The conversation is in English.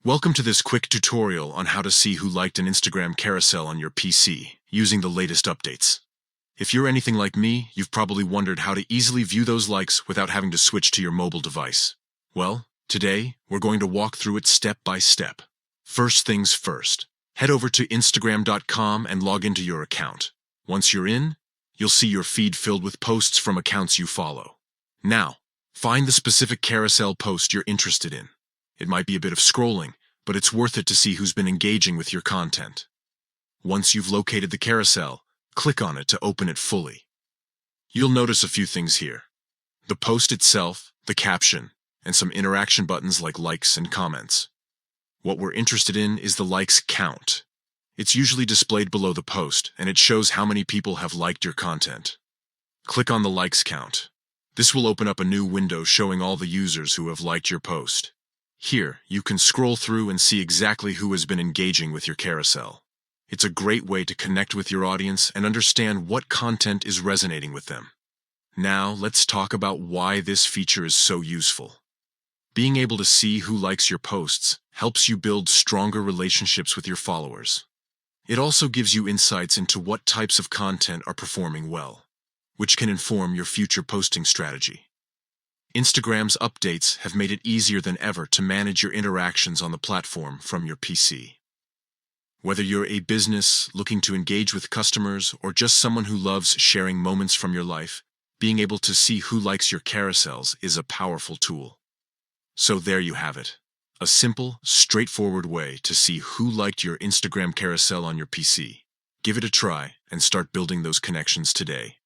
Welcome to this quick tutorial on how to see who liked an Instagram carousel on your PC using the latest updates. If you're anything like me, you've probably wondered how to easily view those likes without having to switch to your mobile device. Well, today, we're going to walk through it step by step. First things first, head over to Instagram.com and log into your account. Once you're in, you'll see your feed filled with posts from accounts you follow. Now, find the specific carousel post you're interested in. It might be a bit of scrolling, but it's worth it to see who's been engaging with your content. Once you've located the carousel, click on it to open it fully. You'll notice a few things here: the post itself, the caption, and some interaction buttons like likes and comments. What we're interested in is the likes count. It's usually displayed below the post, and it shows how many people have liked your content. Click on the likes count. This will open up a new window showing all the users who have liked your post. Here, you can scroll through and see exactly who has been engaging with your carousel. It's a great way to connect with your audience and understand what content is resonating with them. Now, let's talk about why this feature is so useful. Being able to see who likes your posts helps you build stronger relationships with your followers. It also gives you insights into what types of content are performing well, which can inform your future posting strategy. Instagram's updates have made it easier than ever to manage your interactions on the platform from your PC. Whether you're a business looking to engage with customers or just someone who loves sharing moments from your life, being able to see who likes your carousels is a powerful tool. So there you have it. A simple, straightforward way to see who liked your Instagram carousel on your PC. Give it a try and start building those connections today.